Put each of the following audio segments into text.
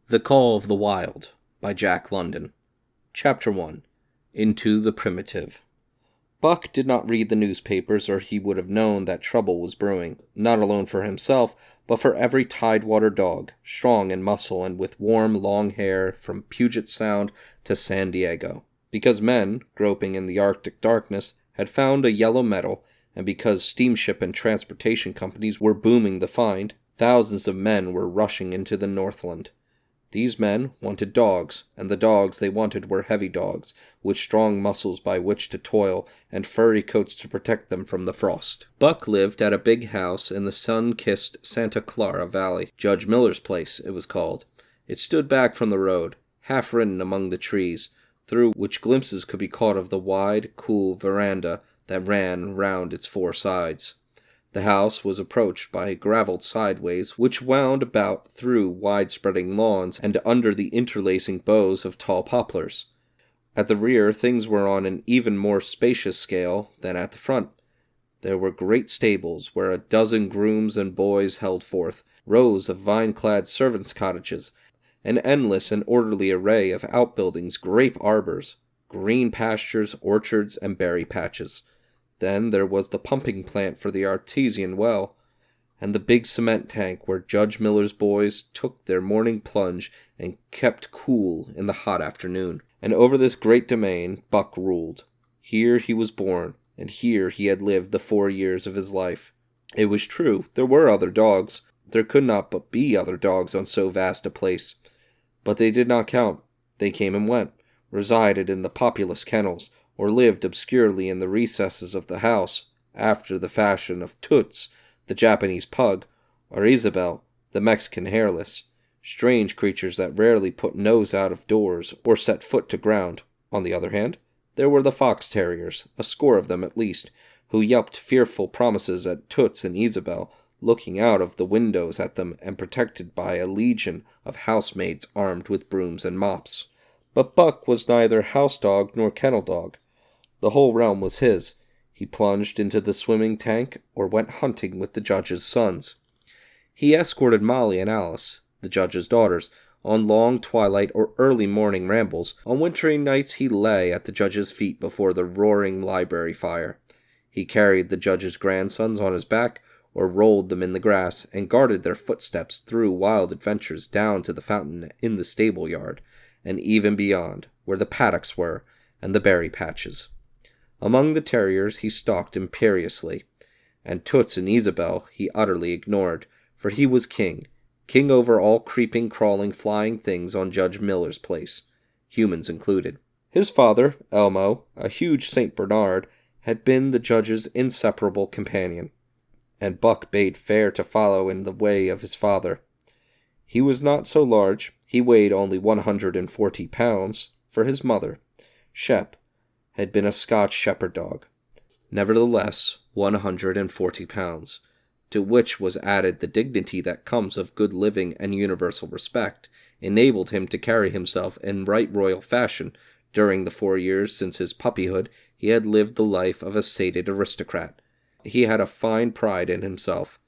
The Call of the Wild by Jack London. Chapter 1. Into the Primitive. Buck did not read the newspapers, or he would have known that trouble was brewing, not alone for himself, but for every tidewater dog, strong in muscle and with warm, long hair from Puget Sound to San Diego. Because men, groping in the Arctic darkness, had found a yellow metal, and because steamship and transportation companies were booming the find, thousands of men were rushing into the Northland. These men wanted dogs, and the dogs they wanted were heavy dogs, with strong muscles by which to toil, and furry coats to protect them from the frost. Buck lived at a big house in the sun-kissed Santa Clara Valley. Judge Miller's place, it was called. It stood back from the road, half hidden among the trees, through which glimpses could be caught of the wide, cool veranda that ran round its four sides. The house was approached by gravelled sideways which wound about through wide-spreading lawns and under the interlacing boughs of tall poplars. At the rear, things were on an even more spacious scale than at the front. There were great stables where a dozen grooms and boys held forth, rows of vine-clad servants' cottages, an endless and orderly array of outbuildings, grape arbors, green pastures, orchards, and berry patches. Then there was the pumping plant for the artesian well, and the big cement tank where Judge Miller's boys took their morning plunge and kept cool in the hot afternoon. And over this great domain Buck ruled. Here he was born, and here he had lived the 4 years of his life. It was true, there were other dogs. There could not but be other dogs on so vast a place. But they did not count. They came and went, resided in the populous kennels, or lived obscurely in the recesses of the house, after the fashion of Toots, the Japanese pug, or Isabel, the Mexican hairless, strange creatures that rarely put nose out of doors or set foot to ground. On the other hand, there were the fox terriers, a score of them at least, who yelped fearful promises at Toots and Isabel, looking out of the windows at them and protected by a legion of housemaids armed with brooms and mops. But Buck was neither house dog nor kennel dog. The whole realm was his. He plunged into the swimming tank or went hunting with the judge's sons. He escorted Molly and Alice, the judge's daughters, on long twilight or early morning rambles. On wintry nights he lay at the judge's feet before the roaring library fire. He carried the judge's grandsons on his back or rolled them in the grass and guarded their footsteps through wild adventures down to the fountain in the stable yard, and even beyond, where the paddocks were, and the berry patches. Among the terriers he stalked imperiously, and Toots and Isabel he utterly ignored, for he was king over all creeping, crawling, flying things on Judge Miller's place, humans included. His father, Elmo, a huge St. Bernard, had been the judge's inseparable companion, and Buck bade fair to follow in the way of his father. He was not so large, he weighed only 140 pounds, for his mother, Shep, had been a Scotch shepherd dog. Nevertheless, 140 pounds, to which was added the dignity that comes of good living and universal respect, enabled him to carry himself in right royal fashion. During the 4 years since his puppyhood, he had lived the life of a sated aristocrat. He had a fine pride in himself,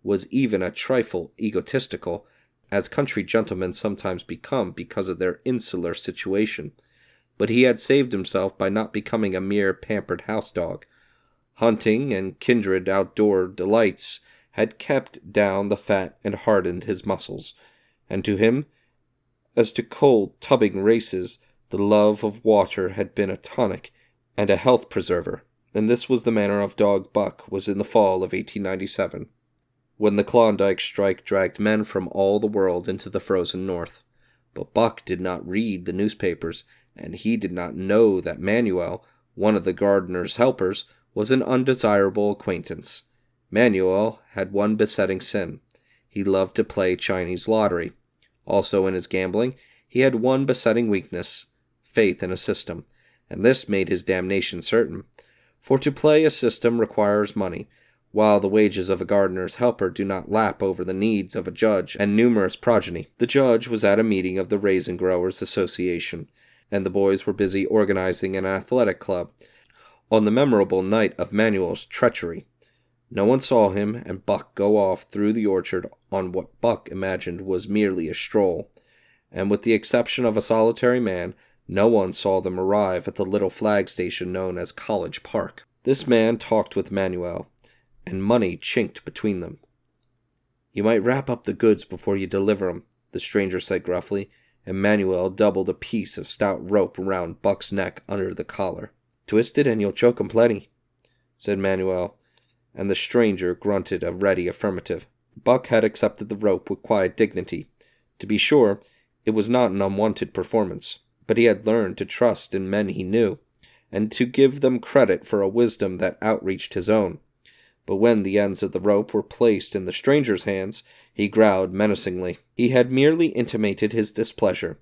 was even a trifle egotistical, as country gentlemen sometimes become because of their insular situation. But he had saved himself by not becoming a mere pampered house dog. Hunting and kindred outdoor delights had kept down the fat and hardened his muscles, and to him, as to cold tubbing races, the love of water had been a tonic and a health preserver, and this was the manner of dog Buck was in the fall of 1897, when the Klondike strike dragged men from all the world into the frozen north. But Buck did not read the newspapers, and he did not know that Manuel, one of the gardener's helpers, was an undesirable acquaintance. Manuel had one besetting sin. He loved to play Chinese lottery. Also in his gambling, he had one besetting weakness, faith in a system, and this made his damnation certain. For to play a system requires money, while the wages of a gardener's helper do not lap over the needs of a judge and numerous progeny. The judge was at a meeting of the Raisin Growers Association, and the boys were busy organizing an athletic club. On the memorable night of Manuel's treachery, no one saw him and Buck go off through the orchard on what Buck imagined was merely a stroll. and with the exception of a solitary man, no one saw them arrive at the little flag station known as College Park. This man talked with Manuel, and money chinked between them. "You might wrap up the goods before you deliver 'em," the stranger said gruffly, and Manuel doubled a piece of stout rope around Buck's neck under the collar. "Twist it and you'll choke 'em plenty," said Manuel, and the stranger grunted a ready affirmative. Buck had accepted the rope with quiet dignity. To be sure, it was not an unwonted performance, but he had learned to trust in men he knew, and to give them credit for a wisdom that outreached his own. But when the ends of the rope were placed in the stranger's hands, he growled menacingly. He had merely intimated his displeasure,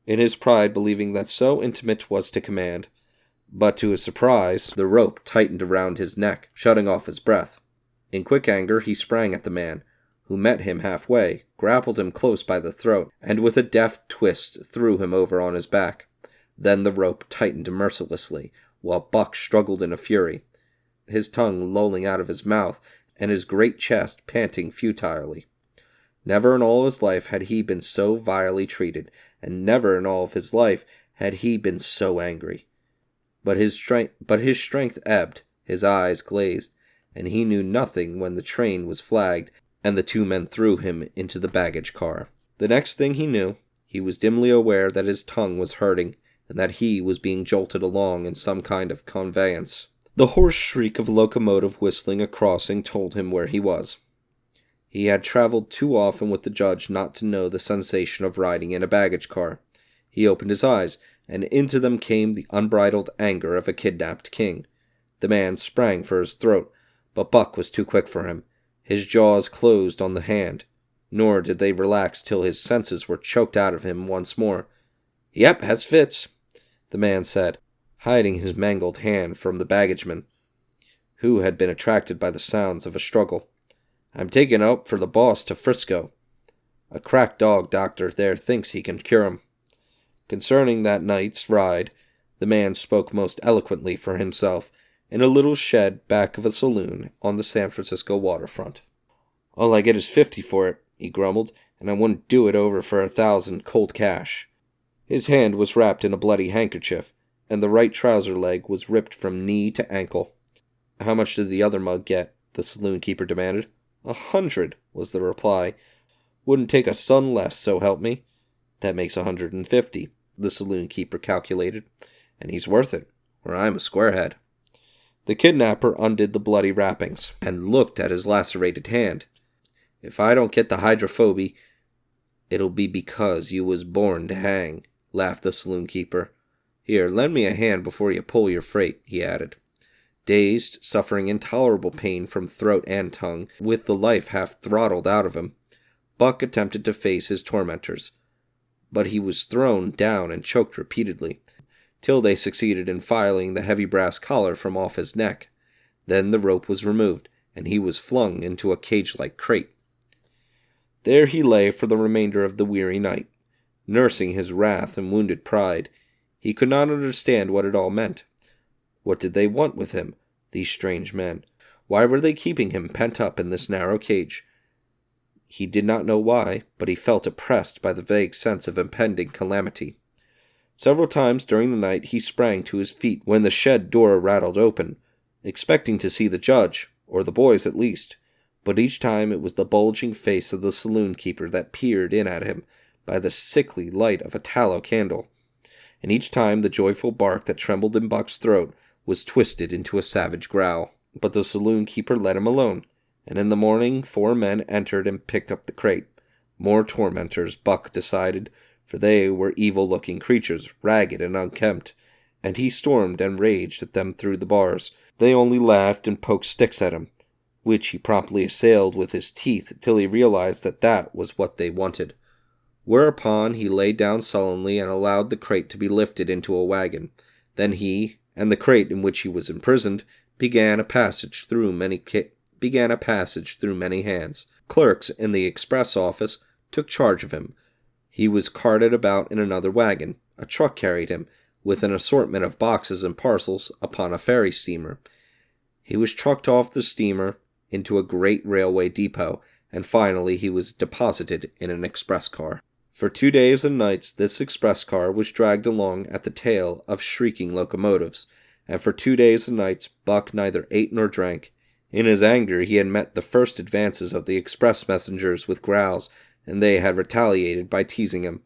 in his pride believing that so intimate was to command. But to his surprise, the rope tightened around his neck, shutting off his breath. In quick anger, he sprang at the man, who met him halfway, grappled him close by the throat, and with a deft twist threw him over on his back. Then the rope tightened mercilessly, while Buck struggled in a fury, his tongue lolling out of his mouth and his great chest panting futilely. Never in all his life had he been so vilely treated, and never in all of his life had he been so angry. But his strength ebbed, his eyes glazed, and he knew nothing when the train was flagged and the two men threw him into the baggage car. The next thing he knew, he was dimly aware that his tongue was hurting, and that he was being jolted along in some kind of conveyance. The hoarse shriek of locomotive whistling a crossing told him where he was. He had traveled too often with the judge not to know the sensation of riding in a baggage car. He opened his eyes, and into them came the unbridled anger of a kidnapped king. The man sprang for his throat, but Buck was too quick for him. His jaws closed on the hand, nor did they relax till his senses were choked out of him once more. "Yep, has fits," the man said, hiding his mangled hand from the baggageman, who had been attracted by the sounds of a struggle. "I'm taking up for the boss to Frisco. A crack dog doctor there thinks he can cure him." Concerning that night's ride, the man spoke most eloquently for himself, in a little shed back of a saloon on the San Francisco waterfront. "All I get is $50 for it," he grumbled, "and I wouldn't do it over for 1,000 cold cash." His hand was wrapped in a bloody handkerchief, and the right trouser leg was ripped from knee to ankle. "How much did the other mug get?" the saloon keeper demanded. 100, was the reply. "Wouldn't take a son less, so help me." "That makes 150, the saloon keeper calculated. "And he's worth it, or I'm a squarehead." The kidnapper undid the bloody wrappings, and looked at his lacerated hand. "If I don't get the hydrophobia, it'll be because you was born to hang," laughed the saloon keeper. "Here, lend me a hand before you pull your freight," he added. Dazed, suffering intolerable pain from throat and tongue, with the life half throttled out of him, Buck attempted to face his tormentors, but he was thrown down and choked repeatedly, till they succeeded in filing the heavy brass collar from off his neck. Then the rope was removed, and he was flung into a cage-like crate. There he lay for the remainder of the weary night, nursing his wrath and wounded pride. He could not understand what it all meant. What did they want with him, these strange men? Why were they keeping him pent up in this narrow cage? He did not know why, but he felt oppressed by the vague sense of impending calamity. Several times during the night he sprang to his feet when the shed door rattled open, expecting to see the judge, or the boys at least, but each time it was the bulging face of the saloon keeper that peered in at him by the sickly light of a tallow candle, and each time the joyful bark that trembled in Buck's throat was twisted into a savage growl. But the saloon keeper let him alone, and in the morning 4 men entered and picked up the crate. More tormentors, Buck decided, for they were evil-looking creatures, ragged and unkempt, and he stormed and raged at them through the bars. They only laughed and poked sticks at him, which he promptly assailed with his teeth till he realized that that was what they wanted. Whereupon he lay down sullenly and allowed the crate to be lifted into a wagon. Then he, and the crate in which he was imprisoned, began a passage through many hands. Clerks in the express office took charge of him. He was carted about in another wagon. A truck carried him, with an assortment of boxes and parcels, upon a ferry steamer. He was trucked off the steamer into a great railway depot, and finally he was deposited in an express car. For 2 days and nights this express car was dragged along at the tail of shrieking locomotives, and for 2 days and nights Buck neither ate nor drank. In his anger he had met the first advances of the express messengers with growls, and they had retaliated by teasing him.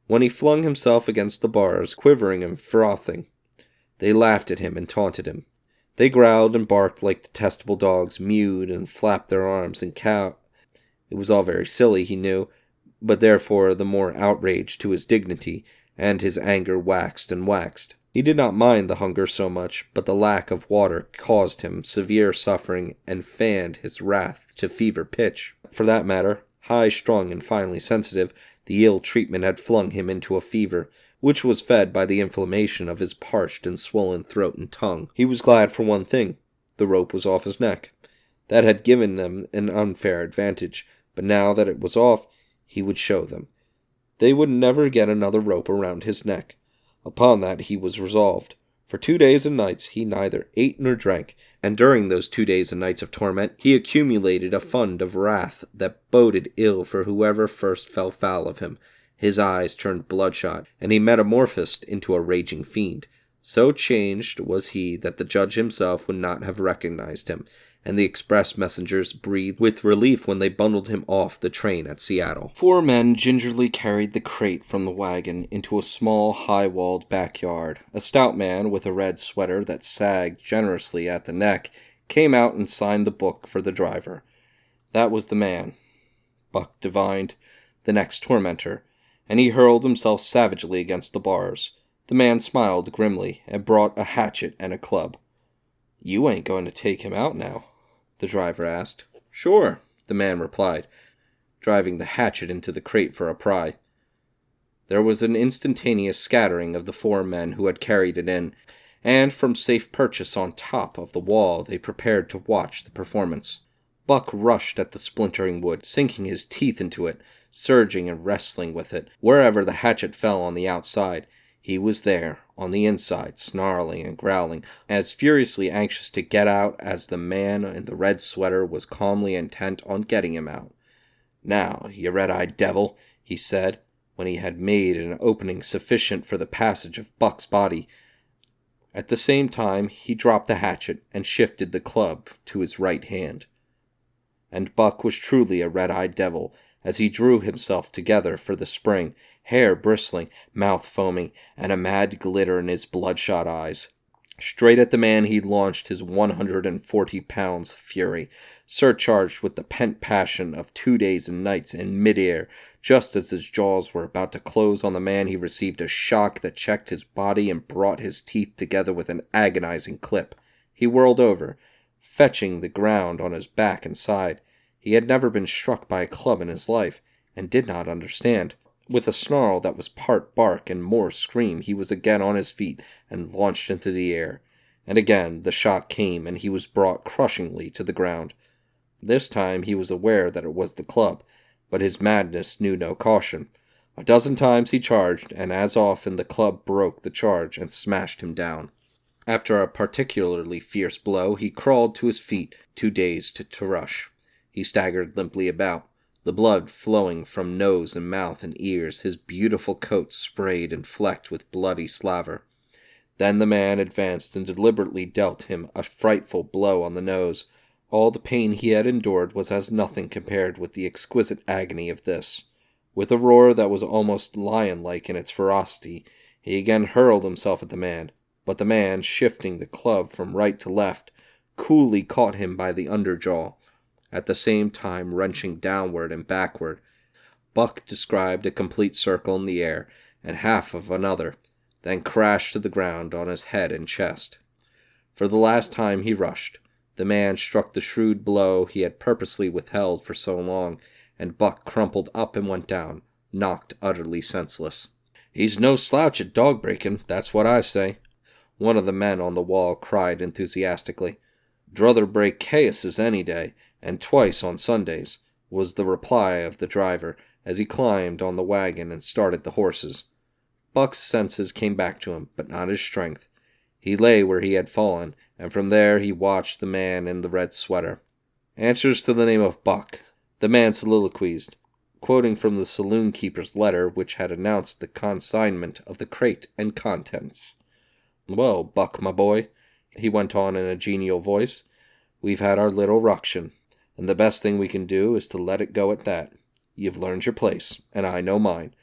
When he flung himself against the bars, quivering and frothing, they laughed at him and taunted him. They growled and barked like detestable dogs, mewed and flapped their arms and cowed. It was all very silly, he knew, but therefore the more outrage to his dignity, and his anger waxed and waxed. He did not mind the hunger so much, but the lack of water caused him severe suffering and fanned his wrath to fever pitch. For that matter, high-strung and finely sensitive, the ill treatment had flung him into a fever, which was fed by the inflammation of his parched and swollen throat and tongue. He was glad for one thing. The rope was off his neck. That had given them an unfair advantage, but now that it was off, he would show them. They would never get another rope around his neck. Upon that he was resolved. For 2 days and nights he neither ate nor drank, and during those 2 days and nights of torment he accumulated a fund of wrath that boded ill for whoever first fell foul of him. His eyes turned bloodshot, and he metamorphosed into a raging fiend. So changed was he that the judge himself would not have recognized him, and the express messengers breathed with relief when they bundled him off the train at Seattle. 4 men gingerly carried the crate from the wagon into a small, high-walled backyard. A stout man with a red sweater that sagged generously at the neck came out and signed the book for the driver. That was the man, Buck divined, the next tormentor, and he hurled himself savagely against the bars. The man smiled grimly and brought a hatchet and a club. "You ain't going to take him out now?" the driver asked. "Sure," the man replied, driving the hatchet into the crate for a pry. There was an instantaneous scattering of the 4 men who had carried it in, and from safe purchase on top of the wall they prepared to watch the performance. Buck rushed at the splintering wood, sinking his teeth into it, surging and wrestling with it. Wherever the hatchet fell on the outside, he was there, on the inside, snarling and growling, as furiously anxious to get out as the man in the red sweater was calmly intent on getting him out. "Now, you red-eyed devil," he said, when he had made an opening sufficient for the passage of Buck's body. At the same time, he dropped the hatchet and shifted the club to his right hand. And Buck was truly a red-eyed devil, as he drew himself together for the spring, hair bristling, mouth foaming, and a mad glitter in his bloodshot eyes. Straight at the man he launched his 140 pounds fury, surcharged with the pent passion of 2 days and nights in midair. Just as his jaws were about to close on the man, he received a shock that checked his body and brought his teeth together with an agonizing clip. He whirled over, fetching the ground on his back and side. He had never been struck by a club in his life, and did not understand. With a snarl that was part bark and more scream, he was again on his feet and launched into the air. And again the shock came, and he was brought crushingly to the ground. This time he was aware that it was the club, but his madness knew no caution. A dozen times he charged, and as often the club broke the charge and smashed him down. After a particularly fierce blow, he crawled to his feet, too dazed to rush. He staggered limply about, the blood flowing from nose and mouth and ears, his beautiful coat sprayed and flecked with bloody slaver. Then the man advanced and deliberately dealt him a frightful blow on the nose. All the pain he had endured was as nothing compared with the exquisite agony of this. With a roar that was almost lion-like in its ferocity, he again hurled himself at the man, but the man, shifting the club from right to left, coolly caught him by the underjaw, at the same time wrenching downward and backward. Buck described a complete circle in the air, and half of another, then crashed to the ground on his head and chest. For the last time he rushed. The man struck the shrewd blow he had purposely withheld for so long, and Buck crumpled up and went down, knocked utterly senseless. "He's no slouch at dog-breaking, that's what I say," one of the men on the wall cried enthusiastically. "Druther break cases any day, and twice on Sundays," was the reply of the driver, as he climbed on the wagon and started the horses. Buck's senses came back to him, but not his strength. He lay where he had fallen, and from there he watched the man in the red sweater. "Answers to the name of Buck," the man soliloquized. quoting from the saloon keeper's letter which had announced the consignment of the crate and contents. "Well, Buck, my boy," he went on in a genial voice, "we've had our little ruction, and the best thing we can do is to let it go at that. You've learned your place, and I know mine.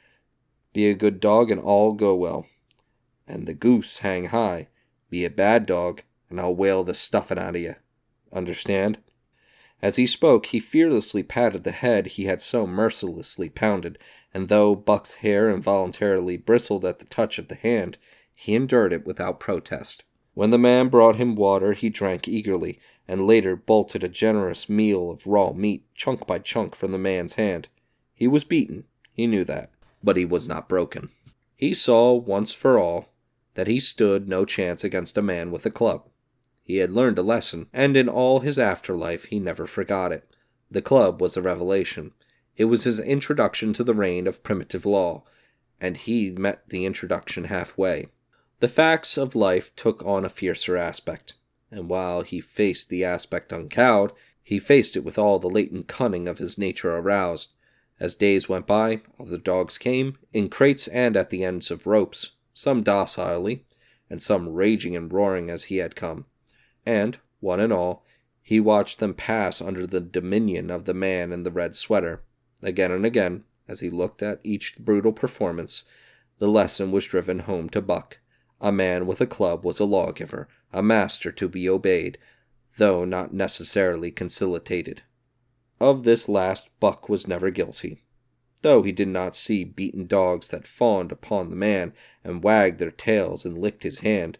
Be a good dog, and all go well. And the goose hang high. Be a bad dog, and I'll whale the stuffing out of you. Understand?" As he spoke, he fearlessly patted the head he had so mercilessly pounded, and though Buck's hair involuntarily bristled at the touch of the hand, he endured it without protest. When the man brought him water, he drank eagerly, and later bolted a generous meal of raw meat, chunk by chunk, from the man's hand. He was beaten, he knew that, but he was not broken. He saw, once for all, that he stood no chance against a man with a club. He had learned a lesson, and in all his afterlife he never forgot it. The club was a revelation. It was his introduction to the reign of primitive law, and he met the introduction halfway. The facts of life took on a fiercer aspect, and while he faced the aspect uncowed, he faced it with all the latent cunning of his nature aroused. As days went by, other dogs came, in crates and at the ends of ropes, some docilely, and some raging and roaring as he had come. And, one and all, he watched them pass under the dominion of the man in the red sweater. Again and again, as he looked at each brutal performance, the lesson was driven home to Buck. A man with a club was a lawgiver, a master to be obeyed, though not necessarily conciliated. Of this last Buck was never guilty. Though he did not see beaten dogs that fawned upon the man and wagged their tails and licked his hand.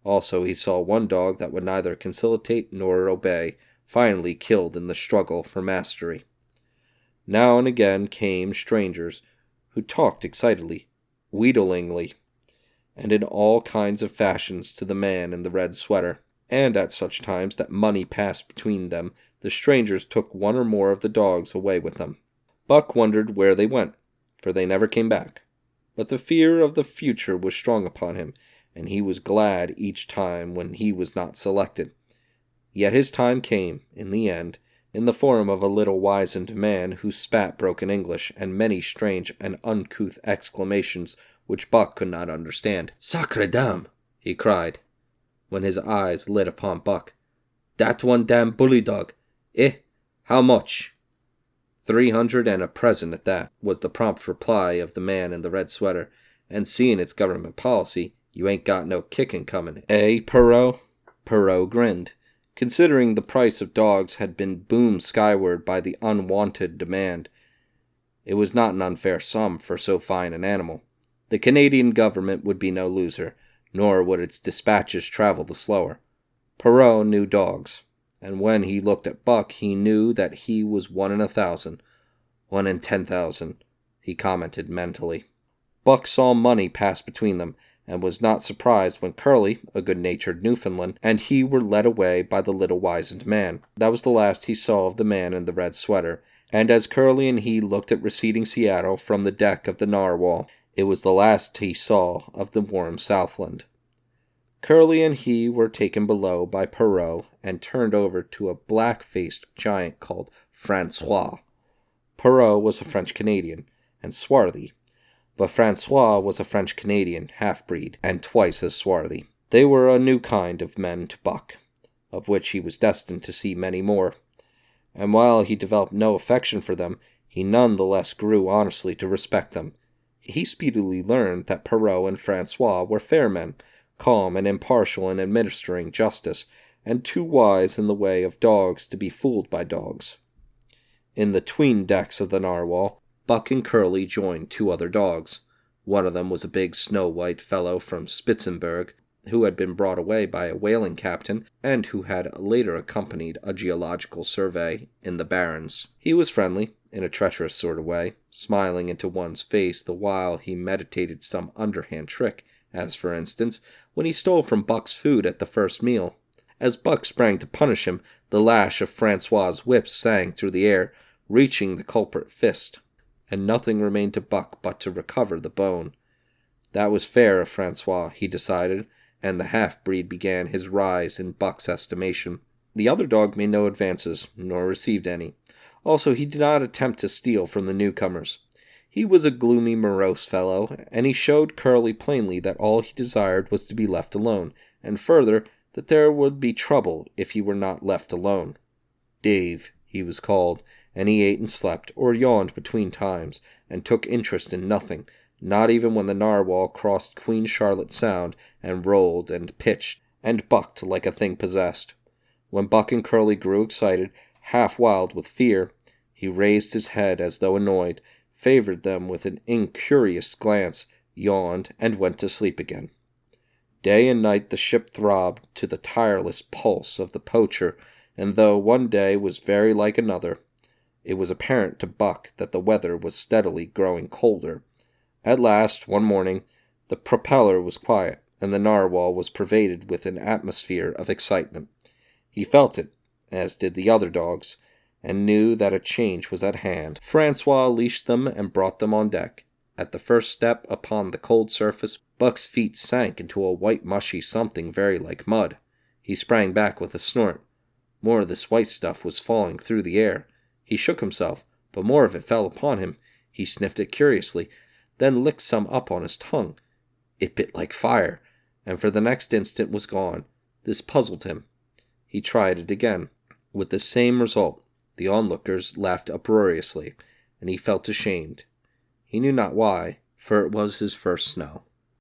Also he saw one dog that would neither conciliate nor obey, finally killed in the struggle for mastery. Now and again came strangers, who talked excitedly, wheedlingly, and in all kinds of fashions to the man in the red sweater, and at such times that money passed between them, the strangers took one or more of the dogs away with them. Buck wondered where they went, for they never came back, but the fear of the future was strong upon him, and he was glad each time when he was not selected. Yet his time came, in the end, in the form of a little wizened man who spat broken English and many strange and uncouth exclamations which Buck could not understand. "Sacre dame!" he cried, when his eyes lit upon Buck. "That one damn bully dog! Eh? How much?" 300 and a present at that, was the prompt reply of the man in the red sweater, and seeing it's government policy, you ain't got no kicking coming, eh, Perot? Perot grinned, considering the price of dogs had been boomed skyward by the unwanted demand. It was not an unfair sum for so fine an animal. The Canadian government would be no loser, nor would its dispatches travel the slower. Perot knew dogs, and when he looked at Buck he knew that he was 1 in 1,000. 1 in 10,000, he commented mentally. Buck saw money pass between them, and was not surprised when Curly, a good-natured Newfoundland, and he were led away by the little wizened man. That was the last he saw of the man in the red sweater, and as Curly and he looked at receding Seattle from the deck of the Narwhal, it was the last he saw of the warm Southland. Curly and he were taken below by Perot and turned over to a black-faced giant called Francois. Perot was a French-Canadian, and swarthy, but Francois was a French-Canadian half-breed, and twice as swarthy. They were a new kind of men to Buck, of which he was destined to see many more, and while he developed no affection for them, he none the less grew honestly to respect them. He speedily learned that Perot and Francois were fair men, calm and impartial in administering justice, and too wise in the way of dogs to be fooled by dogs. In the 'tween decks of the Narwhal, Buck and Curly joined 2 other dogs. One of them was a big snow-white fellow from Spitzenberg, who had been brought away by a whaling captain, and who had later accompanied a geological survey in the Barrens. He was friendly, in a treacherous sort of way, smiling into one's face the while he meditated some underhand trick, as, for instance, when he stole from Buck's food at the first meal. As Buck sprang to punish him, the lash of Francois's whip sang through the air, reaching the culprit fist, and nothing remained to Buck but to recover the bone. That was fair of Francois, he decided, and the half-breed began his rise in Buck's estimation. The other dog made no advances, nor received any, Also, he did not attempt to steal from the newcomers. He was a gloomy, morose fellow, and he showed Curly plainly that all he desired was to be left alone, and further, that there would be trouble if he were not left alone. Dave, he was called, and he ate and slept, or yawned between times, and took interest in nothing, not even when the narwhal crossed Queen Charlotte Sound and rolled and pitched and bucked like a thing possessed. When Buck and Curly grew excited, half wild with fear, he raised his head as though annoyed, favored them with an incurious glance, yawned, and went to sleep again. Day and night the ship throbbed to the tireless pulse of the poacher, and though one day was very like another, it was apparent to Buck that the weather was steadily growing colder. At last, one morning, the propeller was quiet, and the narwhal was pervaded with an atmosphere of excitement. He felt it, as did the other dogs, and knew that a change was at hand. Francois leashed them and brought them on deck. At the first step upon the cold surface, Buck's feet sank into a white mushy something very like mud. He sprang back with a snort. More of this white stuff was falling through the air. He shook himself, but more of it fell upon him. He sniffed it curiously, then licked some up on his tongue. It bit like fire, and for the next instant was gone. This puzzled him. He tried it again, with the same result. The onlookers laughed uproariously, and he felt ashamed. He knew not why, for it was his first snow.